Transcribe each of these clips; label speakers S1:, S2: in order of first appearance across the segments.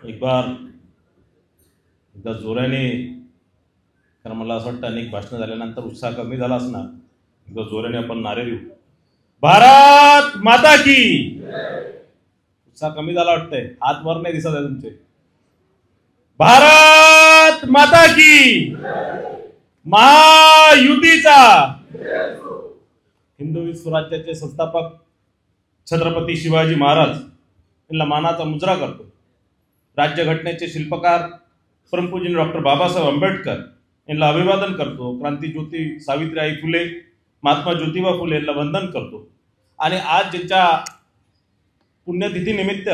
S1: एक बार एकदा जोराने, कारण मला असं वाटतं अनेक भाषणं झाल्यानंतर उत्साह कमी झाला असणार, एकदा जोराने आपण नारे देऊ, भारत माता की. उत्साह कमी झाला वाटतंय, हात वर नाही दिसत आहे तुमचे. भारत माता की. महायुतीचा. हिंदवी स्वराज्याचे संस्थापक छत्रपती शिवाजी महाराज यांना मानाचा मुजरा करतो. राज्यघटनेचे शिल्पकार परमपूज्य डॉक्टर बाबासाहेब आंबेडकर यांना अभिवादन करतो. क्रांतीज्योती सावित्रीबाई फुले, महात्मा ज्योतिबा फुले यांना वंदन करतो. आणि आज ज्यांच्या पुण्यतिथीनिमित्त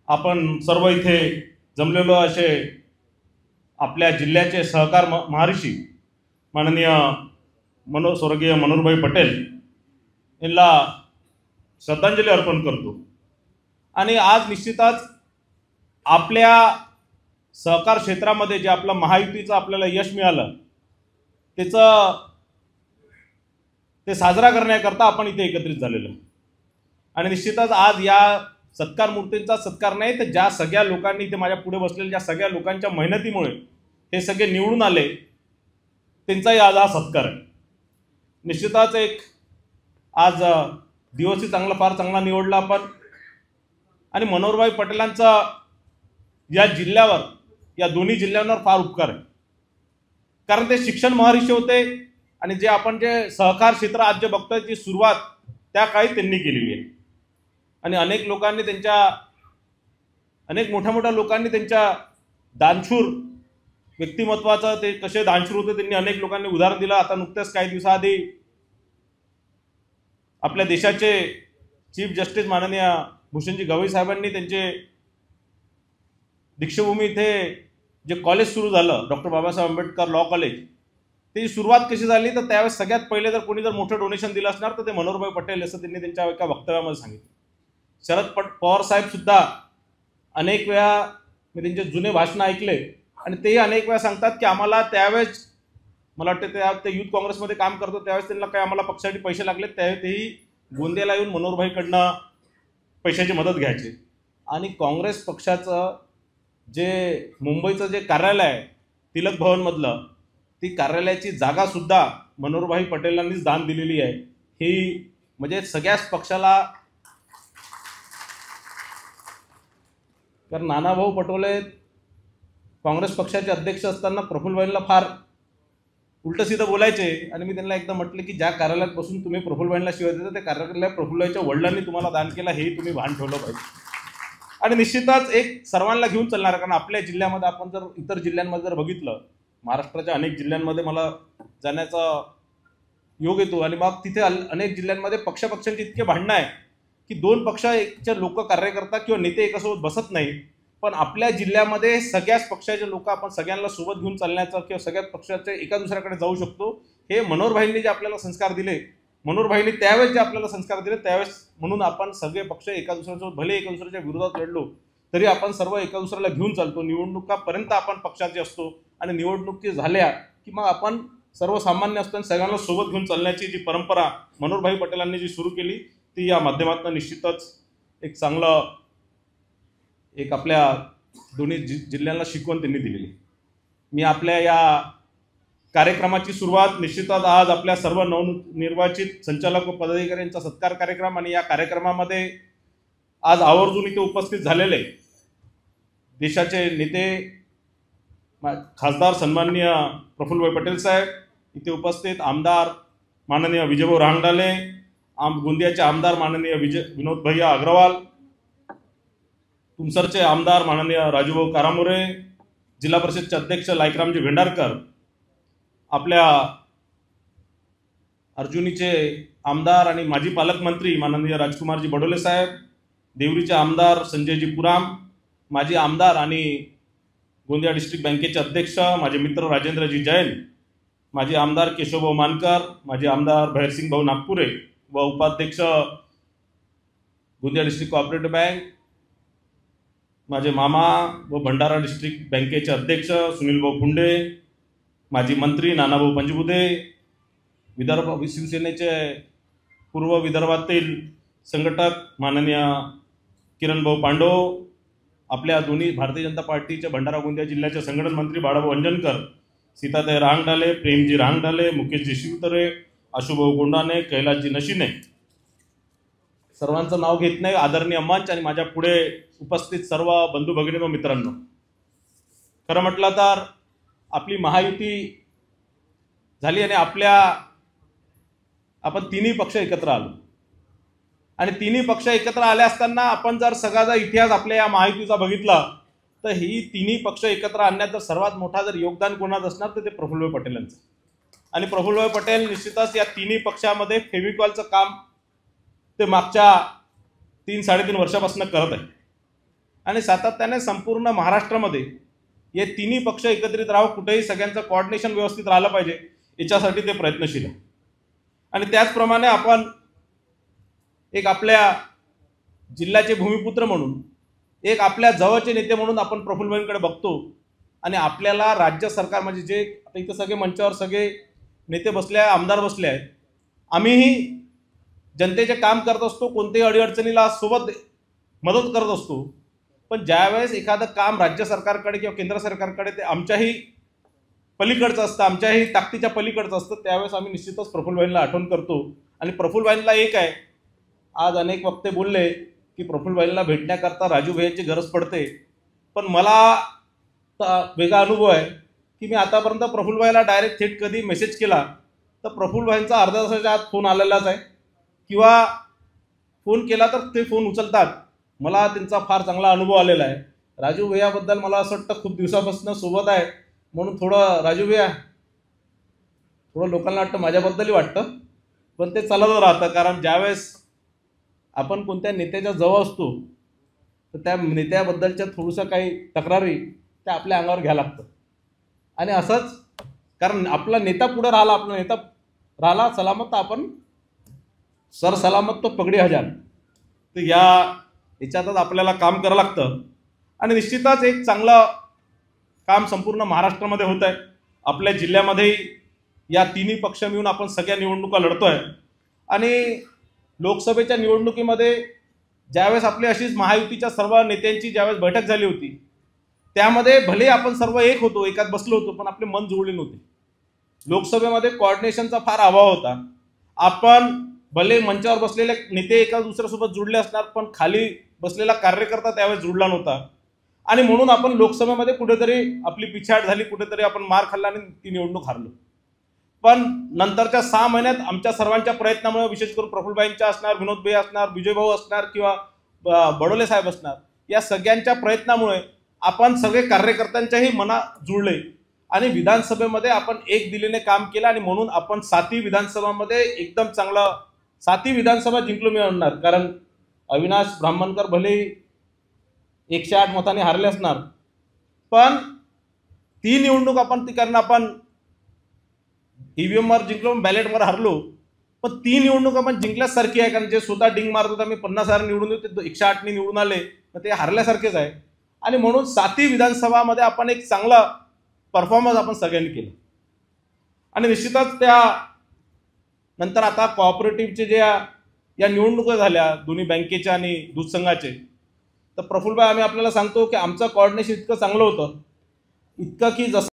S1: आपण सर्व इथे जमलेलो असे आपल्या जिल्ह्याचे सहकार महर्षी माननीय स्वर्गीय मनोहरभाई पटेल यांना श्रद्धांजली अर्पण करतो. आणि आज निश्चितच आपल्या सहकार क्षेत्रामध्ये जे आपलं महायुतीचं आपल्याला यश मिळालं ते साजरा करण्याकरता आपण इथे एकत्रित झालेलो. आणि निश्चितच आज या सत्कार मूर्तींचा सत्कार नाही, तर ज्या सगळ्या लोकांनी इथे माझ्या पुढे बसलेल्या ज्या सगळ्या लोकांच्या मेहनतीमुळे हे सगळे निवडून आले त्यांचाही आज हा सत्कार आहे. निश्चितच एक आज दिवसही फार चांगला निवडला आपण. आणि मनोहरभाई पटेलांचा या जिल्ह्यावर, या दोन्ही जिल्ह्यांवर फार उपकार आहे. कारण ते शिक्षण महर्षी होते आणि जे आपण जे सहकार क्षेत्र आज जे बघतोय ती सुरुवात त्या काळी त्यांनी केलेली आहे. आणि अनेक मोठ्या मोठ्या लोकांनी त्यांच्या दानशूर व्यक्तिमत्वाचं, ते कसे दानशूर होते त्यांनी अनेक लोकांनी उदाहरण दिलं. आता नुकतेच काही दिवसाआधी आपल्या देशाचे चीफ जस्टिस माननीय भूषणजी गवई साहेबांनी त्यांचे दीक्षाभूमी इथे जे कॉलेज सुरू झालं, doctor Babasaheb Ambedkar law college, त्याची सुरुवात कशी झाली तर त्यावेळेस सगळ्यात पहिले जर कोणी मोठं डोनेशन दिलं असणार तर ते मनोहरभाई पटेल असं त्यांनी त्यांच्या एका वक्तव्यामध्ये सांगितलं. शरद पवार साहेब सुद्धा अनेक वेळा मी त्यांचे जुने भाषण ऐकले आणि तेही अनेक वेळा सांगतात की आम्हाला त्यावेळेस, मला वाटतं ते युथ काँग्रेसमध्ये काम करतो त्यावेळेस त्यांना काही आम्हाला पक्षासाठी पैसे लागले त्यावेळेस तेही गोंदियाला येऊन मनोहरभाईकडनं पैशाची मदत घ्यायची. आणि काँग्रेस पक्षाचं जे मुंबईचं जे कार्यालय आहे तिलक भवनमधलं, ती कार्यालयाची जागासुद्धा मनोहरभाई पटेलांनीच दान दिलेली आहे. ही म्हणजे सगळ्याच पक्षाला, कारण नानाभाऊ पटोले काँग्रेस पक्षाचे अध्यक्ष असताना प्रफुल्लभाईंना फार उलटं बोलायचे. आणि मी त्यांना एकदा म्हटलं की ज्या कार्यालयात बसून तुम्ही प्रफुल्लभाईंना शिवाय देता त्या कार्यालयात प्रफुल्लभाईच्या वडिलांनी तुम्हाला दान केलं, हेही तुम्ही भान ठेवलं पाहिजे. आणि निश्चितच एक सर्वांना घेऊन चालणार, कारण आपल्या जिल्ह्यामध्ये आपण जर इतर जिल्ह्यांमध्ये जर बघितलं, महाराष्ट्राच्या अनेक जिल्ह्यांमध्ये मला जाण्याचा योग येतो आणि मग तिथे अनेक जिल्ह्यांमध्ये पक्षांची इतके भांडणं आहे की दोन पक्षाचे लोक, कार्यकर्ता किंवा नेते एकासोबत बसत नाही. पण आपल्या जिल्ह्यामध्ये सगळ्याच पक्षाचे लोक आपण सगळ्यांना सोबत घेऊन चालण्याचं किंवा सगळ्याच पक्षाचे एका दुसऱ्याकडे जाऊ शकतो, हे मनोहरभाईंनी जे आपल्याला संस्कार दिले, मनोहरभाईंनी त्यावेळेस जे आपल्याला संस्कार दिले त्यावेळेस, म्हणून आपण सगळे पक्ष एका दुसऱ्यासोबत, भले एका दुसऱ्याच्या विरोधात लढलो तरी आपण सर्व एका दुसऱ्याला घेऊन चालतो. निवडणुकापर्यंत आपण पक्षाचे असतो आणि निवडणुकी झाल्या की मग आपण सर्वसामान्य असतो आणि सगळ्यांना सोबत घेऊन चालण्याची जी परंपरा मनोहरभाई पटेलांनी जी सुरू केली ती या माध्यमातून निश्चितच एक चांगलं, एक आपल्या दोन्ही जिल्ह्यांना शिकवण त्यांनी दिलेली. मी आपल्या या कार्यक्रमाची सुरुवात निश्चितच आज आपल्या सर्व नवनिर्वाचित संचालक व पदाधिकाऱ्यांचा सत्कार कार्यक्रम, आणि या कार्यक्रमामध्ये आज आवर्जून इथे उपस्थित झालेले देशाचे नेते खासदार सन्माननीय प्रफुल्लभाई पटेल साहेब, इथे उपस्थित आमदार माननीय विजयभाऊ रांगडाले, गोंदियाचे आमदार माननीय विनोद भैया अग्रवाल, तुमसरचे आमदार माननीय राजूभाऊ कारामोरे, जिल्हा परिषदचे अध्यक्ष लायकरामजी भेंडारकर, आपल्या अर्जुनीचे आमदार आणि माजी पालकमंत्री माननीय राजकुमारजी बडोले साहेब, देवरीचे आमदार संजयजी पुराम, माजी आमदार आणि गोंदिया डिस्ट्रिक्ट बँकेचे अध्यक्ष माझे मित्र राजेंद्रजी जैन, माजी आमदार केशवभाऊ मानकर, माजी आमदार भैरसिंग भाऊ नागपुरे व उपाध्यक्ष गोंदिया डिस्ट्रिक्ट कोऑपरेटिव्ह बँक, माझे मामा व भंडारा डिस्ट्रिक्ट बँकेचे अध्यक्ष सुनीलभाऊ फुंडे, माजी मंत्री नानाभाऊ पंजबुदे, विदर्भ शिवसेनेचे पूर्व विदर्भातील संघटक माननीय किरणभाऊ पांडव, आपल्या दोन्ही भारतीय जनता पार्टीचे भंडारा गोंदिया जिल्ह्याचे संघटन मंत्री बाळाभाऊ अंजनकर, सीताताई रांगडाले, प्रेमजी रांगडाले, मुकेशजी शिवतरे, आशुभाऊ गोंडाने, कैलासजी नशिने, सर्वांचं नाव घेत नाही, आदरणीय मंच आणि माझ्या पुढे उपस्थित सर्व बंधू भगिनी व मित्रांनो, खरं म्हटलं तर आपली महायुती झाली आणि आपण तिन्ही पक्ष एकत्र आलो आणि तिन्ही पक्ष एकत्र आले असताना आपण जर सगळा इतिहास आपल्या या महायुतीचा बघितला तर ही तिन्ही पक्ष एकत्र आणण्यात जर सर्वात मोठा जर योगदान कोणाचं असणार तर ते प्रफुल्लभाई पटेल यांचं. आणि प्रफुल्लभाई पटेल निश्चितच या तिन्ही पक्षामध्ये फेविकॉलचं काम ते मागच्या 3-3.5 वर्षापासून करत आहे आणि सातत्याने संपूर्ण महाराष्ट्रामध्ये हे तिन्ही पक्ष एकत्रित राहावं, कुठेही सगळ्यांचं कोऑर्डिनेशन व्यवस्थित राहिलं पाहिजे याच्यासाठी ते प्रयत्नशील आहे. आणि त्याचप्रमाणे आपण एक आपल्या जिल्ह्याचे भूमिपुत्र म्हणून, एक आपल्या जवळचे नेते म्हणून आपण प्रफुल्लभाईंकडे बघतो आणि आपल्याला राज्य सरकार म्हणजे जे आता इथं सगळे मंचावर सगळे नेते बसले आहे, आमदार बसले आहेत, आम्हीही जनतेचे काम करत असतो, कोणत्याही अडीअडचणीला सोबत मदत करत असतो. पण ज्यावेळेस एखादं काम राज्य सरकारकडे किंवा केंद्र सरकारकडे ते आमच्याही पलीकडचं असतं, आमच्याही ताकदीच्या पलीकडचं असतं, त्यावेळेस आम्ही निश्चितच प्रफुल्लभाईंना आठवण करतो. आणि प्रफुल्लभाईंना एक आहे, आज अनेक वक्ते बोलले की प्रफुल्लभाईंना भेटण्याकरता राजू भैयांची गरज पडते, पण मला वेगळा अनुभव आहे की मी आतापर्यंत प्रफुल्लभाईला डायरेक्ट थेट कधी मेसेज केला तर प्रफुल्लभाईंचा अर्ध्या तासाच्या आत फोन आलेलाच आहे किंवा फोन केला तर ते फोन उचलतात. मला त्यांचा फार चांगला अनुभव आलेला आहे. राजू भैयाबद्दल मला असं वाटतं खूप दिवसापासून सोबत आहे म्हणून थोडं राजू भैया थोडं लोकांना वाटतं माझ्याबद्दलही वाटतं, पण ते चालत राहतं. कारण ज्यावेळेस आपण कोणत्या नेत्याच्या जवळ असतो तर त्या नेत्याबद्दलच्या थोडंसं काही तक्रारी त्या आपल्या अंगावर घ्यायला लागतं. आणि असंच कारण आपला नेता पुढे राहिला, आपला नेता राहिला सलामत तर आपण सर सलामत तो पगडी हजार. तर याच्यातच आपल्याला काम करावं लागतं आणि निश्चितच एक चांगलं काम संपूर्ण महाराष्ट्रामध्ये होत आहे. आपल्या जिल्ह्यामध्ये या तिन्ही पक्ष मिळून आपण सगळ्या निवडणुका लढतोय आणि लोकसभेच्या निवडणुकीमध्ये ज्यावेळेस आपली अशीच महायुतीच्या सर्व नेत्यांची ज्यावेळेस बैठक झाली होती त्यामध्ये भले आपण सर्व एक होतो, एकात बसलो होतो, पण आपले मन जुळले नव्हते. लोकसभेमध्ये कोऑर्डिनेशनचा फार अभाव होता. आपण भले मंचावर बसलेले नेते एका दुसऱ्यासोबत जुळले असणार पण खाली बसलेला कार्यकर्ता त्यावेळेस जुळला नव्हता आणि म्हणून आपण लोकसभेमध्ये कुठेतरी आपली पिछाड झाली, कुठेतरी आपण मार खाल्ला आणि ती निवडणूक हारलो. पण नंतरच्या 6 महिन्यात आमच्या सर्वांच्या प्रयत्नामुळे, विशेष करून प्रफुल्लभाईंच्या असणार, विनोद भाई असणार, विजय भाऊ असणार किंवा बडोले साहेब असणार, या सगळ्यांच्या प्रयत्नामुळे आपण सगळे कार्यकर्त्यांच्याही मना जुळले आणि विधानसभेमध्ये आपण एक दिलेले काम केलं आणि म्हणून आपण 7ही विधानसभामध्ये एकदम चांगला 7ही विधानसभा जिंकलो मिळणार. कारण अविनाश ब्राह्मणकर भले 108 मतांनी हारले असणार पण ती निवडणूक आपण ती कारण आपण ईव्हीएमवर जिंकलो, बॅलेटवर हरलो, पण ती निवडणूक आपण जिंकल्यासारखी आहे. कारण जे स्वतः डिंग मारत होता, मी 50,000 निवडून देतो, ते 108नी निवडून आले, तर ते हरल्यासारखेच आहे. आणि म्हणून 7ही विधानसभामध्ये आपण एक चांगला परफॉर्मन्स आपण सगळ्यांनी केला आणि निश्चितच त्या नंतर आता कोऑपरेटिव्हचे जे या निवडणुका झाल्या दोन्ही बँकेच्या आणि दूध संघाचे, तर प्रफुल्लभाई आम्ही आपल्याला सांगतो की आमचं कोऑर्डिनेशन इतकं चांगलं होतं, इतकं की जसं